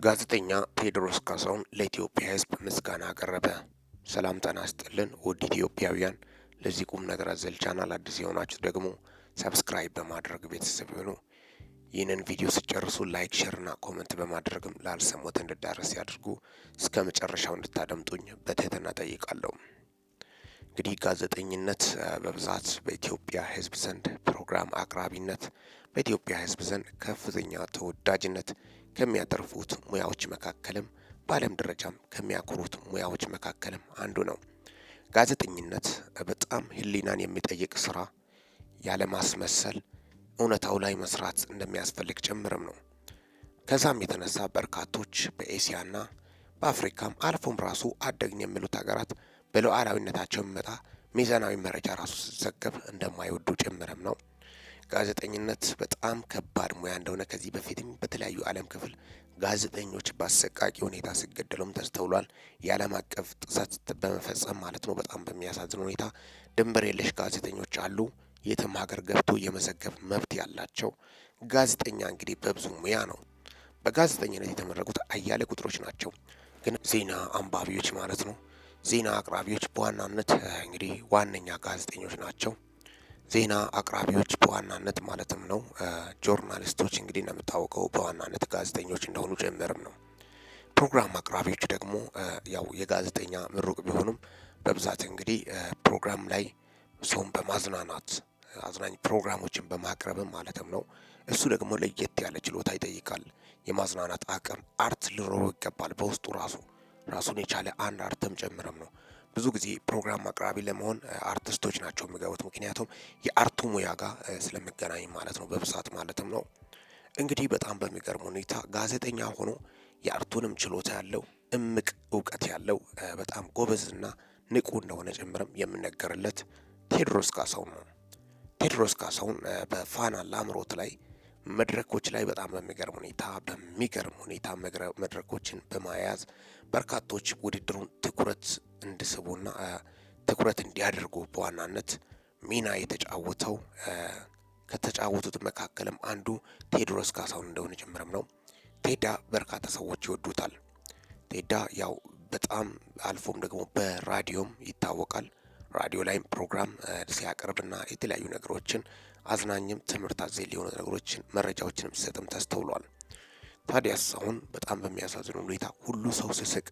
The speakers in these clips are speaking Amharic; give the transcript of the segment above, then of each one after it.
ጋዜጠኛ ቴዎድሮስ ካሳሁን ለኢትዮጵያ ሕዝብ ምስጋና አቀረበ። ሰላም ጤና ይስጥልን ውድ ኢትዮጵያውያን፣ ለዚህ ቁም ነገር አዘል ቻናል አዲስ የሆናችሁ ደግሞ ሰብስክራይብ በማድረግ ቤተሰብ ይሁኑ። ይህንን ቪዲዮ ሲጨርሱ ላይክ፣ ሼርና ኮመንት በማድረግም ላልሰሙት እንዲዳረስ ያድርጉ። እስከ መጨረሻው እንድታደምጡኝ በትህትና ጠይቃለሁ። እንግዲህ ጋዜጠኝነት በብዛት በኢትዮጵያ ሕዝብ ዘንድ ፕሮግራም አቅራቢነት በኢትዮጵያ ሕዝብ ዘንድ ከፍተኛ ተወዳጅነት ከሚያተርፉት ሙያዎች መካከልም በዓለም ደረጃም ከሚያኮሩት ሙያዎች መካከልም አንዱ ነው። ጋዜጠኝነት በጣም ሕሊናን የሚጠይቅ ስራ፣ ያለማስመሰል እውነታው ላይ መስራት እንደሚያስፈልግ ጭምርም ነው። ከዛም የተነሳ በርካቶች በኤሲያና በአፍሪካም አልፎም ራሱ አደግን የሚሉት ሀገራት በሉዓላዊነታቸው የሚመጣ ሚዛናዊ መረጃ ራሱ ሲዘገብ እንደማይወዱ ጭምርም ነው። ጋዜጠኝነት በጣም ከባድ ሙያ እንደሆነ ከዚህ በፊትም በተለያዩ ዓለም ክፍል ጋዜጠኞች በአሰቃቂ ሁኔታ ሲገደሉም ተስተውሏል። የዓለም አቀፍ ጥሰት በመፈጸም ማለት ነው። በጣም በሚያሳዝን ሁኔታ ድንበር የለሽ ጋዜጠኞች አሉ። የትም ሀገር ገብቶ የመዘገብ መብት ያላቸው ጋዜጠኛ እንግዲህ በብዙ ሙያ ነው። በጋዜጠኝነት የተመረቁት አያሌ ቁጥሮች ናቸው። ግን ዜና አንባቢዎች ማለት ነው፣ ዜና አቅራቢዎች በዋናነት እንግዲህ ዋነኛ ጋዜጠኞች ናቸው። ዜና አቅራቢዎች በዋናነት ማለትም ነው ጆርናሊስቶች እንግዲህ እንደምታወቀው በዋናነት ጋዜጠኞች እንደሆኑ ጀመርም ነው። ፕሮግራም አቅራቢዎች ደግሞ ያው የጋዜጠኛ ምሩቅ ቢሆኑም በብዛት እንግዲህ ፕሮግራም ላይ ሰውን በማዝናናት አዝናኝ ፕሮግራሞችን በማቅረብም ማለትም ነው። እሱ ደግሞ ለየት ያለ ችሎታ ይጠይቃል። የማዝናናት አቅም አርት ሊኖረው ይገባል። በውስጡ ራሱን የቻለ አንድ አርትም ጨምረም ነው። ብዙ ጊዜ ፕሮግራም አቅራቢ ለመሆን አርቲስቶች ናቸው የሚገቡት፣ ምክንያቱም የአርቱ ሙያ ጋር ስለሚገናኝ ማለት ነው፣ በብዛት ማለትም ነው። እንግዲህ በጣም በሚገርም ሁኔታ ጋዜጠኛ ሆኖ የአርቱንም ችሎታ ያለው እምቅ እውቀት ያለው በጣም ጎበዝና ንቁ እንደሆነ ጭምርም የምነገርለት ቴዎድሮስ ካሳሁን ነው። ቴዎድሮስ ካሳሁን በፋና ላምሮት ላይ መድረኮች ላይ በጣም በሚገርም ሁኔታ መድረኮችን በማያያዝ በርካቶች ውድድሩን ትኩረት እንዲስቡና ትኩረት እንዲያደርጉ በዋናነት ሚና የተጫወተው ከተጫወቱት መካከልም አንዱ ቴዎድሮስ ካሳሁን እንደሆነ ጭምርም ነው። ቴዳ በርካታ ሰዎች ይወዱታል። ቴዳ ያው በጣም አልፎም ደግሞ በራዲዮም ይታወቃል። ራዲዮ ላይም ፕሮግራም ሲያቀርብና የተለያዩ ነገሮችን አዝናኝም ትምህርት አዘል የሆኑ ነገሮችን መረጃዎችንም ሲሰጥም ተስተውሏል። ታዲያስ አሁን በጣም በሚያሳዝን ሁኔታ ሁሉ ሰው ሲስቅ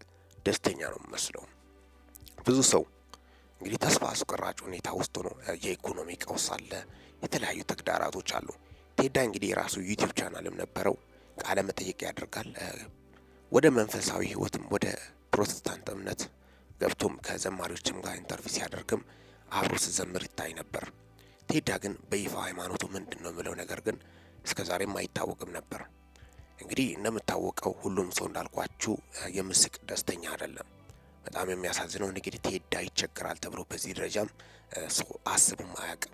ደስተኛ ነው የሚመስለው። ብዙ ሰው እንግዲህ ተስፋ አስቆራጭ ሁኔታ ውስጥ ነው። የኢኮኖሚ ቀውስ አለ፣ የተለያዩ ተግዳራቶች አሉ። ቴዳ እንግዲህ የራሱ ዩቲዩብ ቻናልም ነበረው፣ ቃለ መጠይቅ ያደርጋል። ወደ መንፈሳዊ ህይወትም ወደ ፕሮቴስታንት እምነት ገብቶም ከዘማሪዎችም ጋር ኢንተርቪው ሲያደርግም አብሮ ሲዘምር ይታይ ነበር። ቴዳ ግን በይፋ ሃይማኖቱ ምንድን ነው የሚለው ነገር ግን እስከዛሬም አይታወቅም ነበር። እንግዲህ እንደምታወቀው ሁሉም ሰው እንዳልኳችሁ የምስቅ ደስተኛ አይደለም። በጣም የሚያሳዝነው እንግዲህ ቴዳ ይቸግራል ተብሎ በዚህ ደረጃም ሰው አስቡም አያውቅም።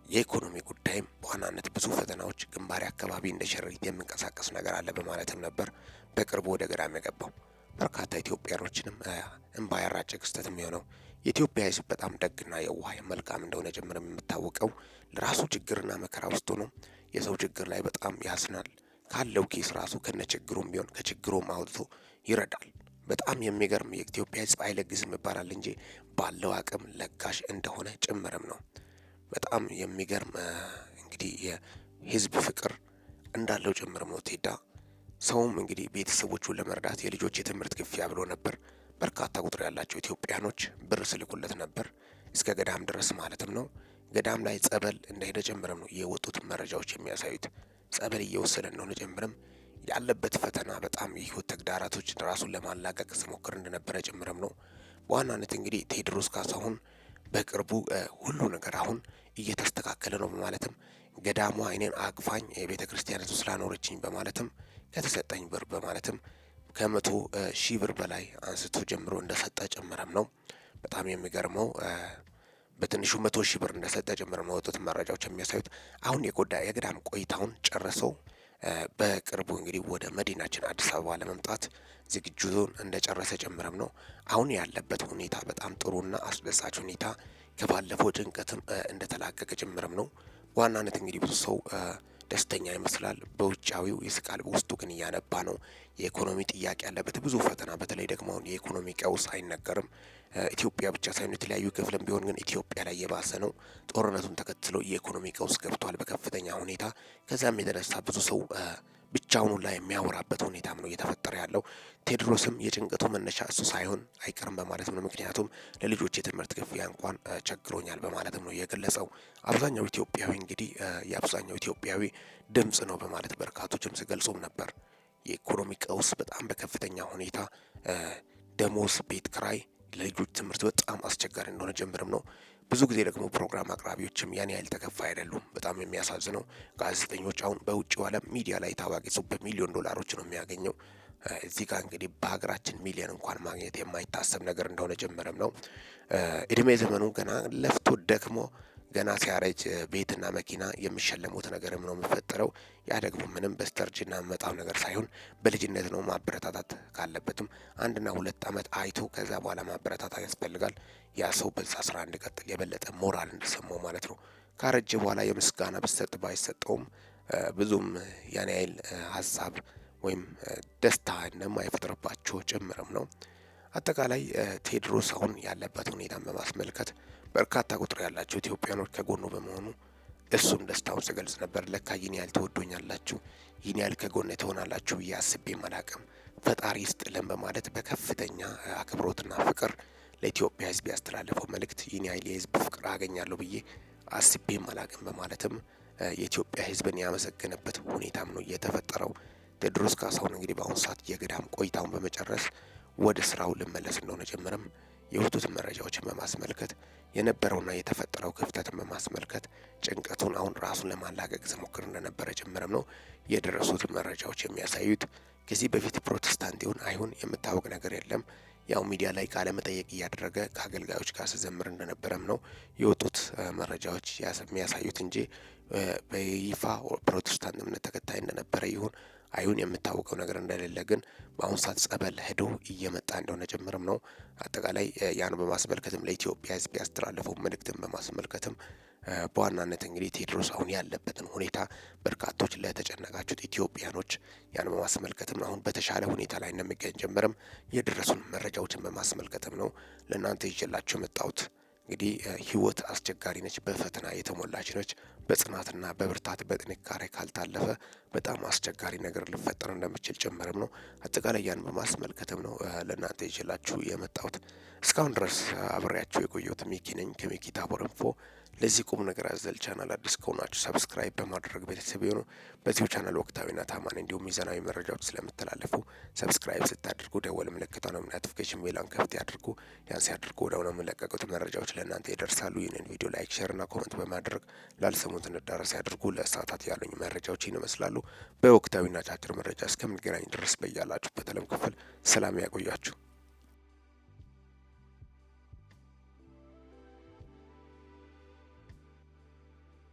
የኢኮኖሚ ጉዳይም በዋናነት ብዙ ፈተናዎች ግንባሬ አካባቢ እንደ ሸረሪት የሚንቀሳቀስ ነገር አለ በማለትም ነበር በቅርቡ ወደ ገዳም የገባው። በርካታ ኢትዮጵያኖችንም እንባ ያራጨ ክስተት የሚሆነው የኢትዮጵያ ሕዝብ በጣም ደግና የዋህ መልካም እንደሆነ ጭምርም የምታወቀው ለራሱ ችግርና መከራ ውስጥ ሆኖ የሰው ችግር ላይ በጣም ያዝናል። ካለው ኬስ ራሱ ከነ ችግሩም ቢሆን ከችግሩም አውጥቶ ይረዳል። በጣም የሚገርም የኢትዮጵያ ሕዝብ አይለግስም ይባላል እንጂ ባለው አቅም ለጋሽ እንደሆነ ጭምርም ነው። በጣም የሚገርም እንግዲህ የሕዝብ ፍቅር እንዳለው ጭምርም ነው ቴዳ። ሰውም እንግዲህ ቤተሰቦቹን ለመርዳት የልጆች የትምህርት ክፍያ ብሎ ነበር በርካታ ቁጥር ያላቸው ኢትዮጵያኖች ብር ስልኩለት ነበር፣ እስከ ገዳም ድረስ ማለትም ነው። ገዳም ላይ ጸበል እንደሄደ ጭምርም ነው የወጡት መረጃዎች የሚያሳዩት። ጸበል እየወሰደ እንደሆነ ጭምርም ያለበት ፈተና በጣም የህይወት ተግዳራቶች ራሱን ለማላቀቅ ሲሞክር እንደነበረ ጭምርም ነው። በዋናነት እንግዲህ ቴዎድሮስ ካሳሁን በቅርቡ ሁሉ ነገር አሁን እየተስተካከለ ነው በማለትም ገዳሟ እኔን አቅፋኝ የቤተ ክርስቲያኒቱ ስላኖረችኝ በማለትም ከተሰጠኝ ብር በማለትም ከ100,000 ብር በላይ አንስቶ ጀምሮ እንደሰጠ ጭምርም ነው። በጣም የሚገርመው በትንሹ 100,000 ብር እንደሰጠ ጭምርም ነው የወጡት መረጃዎች የሚያሳዩት። አሁን የገዳም ቆይታውን ጨርሶ በቅርቡ እንግዲህ ወደ መዲናችን አዲስ አበባ ለመምጣት ዝግጅቱን እንደጨረሰ ጭምርም ነው። አሁን ያለበት ሁኔታ በጣም ጥሩና አስደሳች ሁኔታ ከባለፈው ጭንቀትም እንደተላቀቀ ጭምርም ነው። በዋናነት እንግዲህ ብዙ ሰው ደስተኛ ይመስላል። በውጫዊው ይስቃል፣ በውስጡ ግን እያነባ ነው። የኢኮኖሚ ጥያቄ ያለበት ብዙ ፈተና፣ በተለይ ደግሞ አሁን የኢኮኖሚ ቀውስ አይነገርም። ኢትዮጵያ ብቻ ሳይሆን የተለያዩ ክፍልም ቢሆን ግን ኢትዮጵያ ላይ የባሰ ነው። ጦርነቱን ተከትሎ የኢኮኖሚ ቀውስ ገብቷል በከፍተኛ ሁኔታ። ከዛም የተነሳ ብዙ ሰው ብቻውን ላይ የሚያወራበት ሁኔታም ነው እየተፈጠረ ያለው። ቴድሮስም የጭንቀቱ መነሻ እሱ ሳይሆን አይቀርም በማለትም ነው። ምክንያቱም ለልጆች የትምህርት ክፍያ እንኳን ቸግሮኛል በማለትም ነው የገለጸው። አብዛኛው ኢትዮጵያዊ እንግዲህ የአብዛኛው ኢትዮጵያዊ ድምጽ ነው በማለት በርካቶችም ሲገልጹም ነበር። የኢኮኖሚ ቀውስ በጣም በከፍተኛ ሁኔታ ደሞዝ፣ ቤት ክራይ፣ ለልጆች ትምህርት በጣም አስቸጋሪ እንደሆነ ጀምርም ነው። ብዙ ጊዜ ደግሞ ፕሮግራም አቅራቢዎችም ያን ያህል ተከፋይ አይደሉም። በጣም የሚያሳዝነው ጋዜጠኞች አሁን በውጭው ዓለም ሚዲያ ላይ ታዋቂ ሰው በሚሊዮን ዶላሮች ነው የሚያገኘው። እዚህ ጋር እንግዲህ በሀገራችን ሚሊዮን እንኳን ማግኘት የማይታሰብ ነገር እንደሆነ ጀመረም ነው። እድሜ ዘመኑ ገና ለፍቶ ደክሞ ገና ሲያረጅ ቤትና መኪና የሚሸለሙት ነገርም ነው የሚፈጠረው። ያ ደግሞ ምንም በስተርጅና የሚመጣው ነገር ሳይሆን በልጅነት ነው። ማበረታታት ካለበትም 1 እና 2 ዓመት አይቶ ከዛ በኋላ ማበረታታት ያስፈልጋል። ያ ሰው በዛ ስራ እንዲቀጥል የበለጠ ሞራል እንዲሰማው ማለት ነው። ካረጀ በኋላ የምስጋና ብሰጥ ባይሰጠውም ብዙም ያን ያህል ሀሳብ ወይም ደስታ እንደማይፈጥርባቸው ጭምርም ነው። አጠቃላይ ቴድሮስ አሁን ያለበት ሁኔታን በማስመልከት በርካታ ቁጥር ያላቸው ኢትዮጵያኖች ከጎኑ በመሆኑ እሱም ደስታውን ሲገልጽ ነበር። ለካ ይህን ያህል ትወዱኛላችሁ፣ ይህን ያህል ከጎን ትሆናላችሁ ብዬ አስቤም አላቅም፣ ፈጣሪ ይስጥልን በማለት በከፍተኛ አክብሮትና ፍቅር ለኢትዮጵያ ሕዝብ ያስተላለፈው መልእክት ይህን ያህል የሕዝብ ፍቅር አገኛለሁ ብዬ አስቤም አላቅም በማለትም የኢትዮጵያ ሕዝብን ያመሰገነበት ሁኔታም ነው የተፈጠረው። ቴድሮስ ካሳሁን እንግዲህ በአሁኑ ሰዓት የገዳም ቆይታውን በመጨረስ ወደ ስራው ልመለስ እንደሆነ ጀምረም የወጡትን መረጃዎችን በማስመልከት የነበረውና የተፈጠረው ክፍተትን በማስመልከት ጭንቀቱን አሁን ራሱን ለማላቀቅ ሲሞክር እንደነበረ ጭምርም ነው የደረሱት መረጃዎች የሚያሳዩት። ከዚህ በፊት ፕሮቴስታንት ይሁን አይሁን የምታወቅ ነገር የለም። ያው ሚዲያ ላይ ቃለ መጠየቅ እያደረገ ከአገልጋዮች ጋር ሲዘምር እንደነበረም ነው የወጡት መረጃዎች የሚያሳዩት እንጂ በይፋ ፕሮቴስታንት እምነት ተከታይ እንደነበረ ይሁን አይሁን የምታወቀው ነገር እንደሌለ ግን በአሁኑ ሰዓት ጸበል ሄዶ እየመጣ እንደሆነ ጭምርም ነው። አጠቃላይ ያን በማስመልከትም ለኢትዮጵያ ሕዝብ ያስተላለፈው መልእክትን በማስመልከትም በዋናነት እንግዲህ ቴድሮስ አሁን ያለበትን ሁኔታ በርካቶች ለተጨነቃችሁት ኢትዮጵያኖች ያን በማስመልከትም አሁን በተሻለ ሁኔታ ላይ እንደሚገኝ ጀምረም የደረሱን መረጃዎችን በማስመልከትም ነው ለእናንተ ይዤላችሁ የመጣሁት። እንግዲህ ህይወት አስቸጋሪ ነች፣ በፈተና የተሞላች ነች። በጽናትና በብርታት በጥንካሬ ካልታለፈ በጣም አስቸጋሪ ነገር ሊፈጠር እንደሚችል ጭምርም ነው። አጠቃላይ ያን በማስመልከትም ነው ለእናንተ ይዤላችሁ የመጣሁት። እስካሁን ድረስ አብሬያችሁ የቆየሁት ሚኪ ነኝ ከሚኪ ታቦር ኢንፎ። ለዚህ ቁም ነገር አዘል ቻናል አዲስ ከሆናችሁ ሰብስክራይብ በማድረግ ቤተሰብ ይሁኑ። በዚሁ ቻናል ወቅታዊና ታማኝ እንዲሁም ሚዛናዊ መረጃዎች ስለምተላለፉ ሰብስክራይብ ስታደርጉ ደወል ምልክቷን ኖቲፊኬሽን ቤሏን ከፍት ያድርጉ። ያን ሲያደርጉ ወዲያውኑ የሚለቀቁት መረጃዎች ለእናንተ ይደርሳሉ። ይህንን ቪዲዮ ላይክ፣ ሼር እና ኮመንት በማድረግ ላልሰሙት እንዲዳረስ ያድርጉ። ለሰዓታት ያሉኝ መረጃዎች ይመስላሉ። በወቅታዊና አጫጭር መረጃ እስከምንገናኝ ድረስ በያላችሁበት ዓለም ክፍል ሰላም ያቆያችሁ።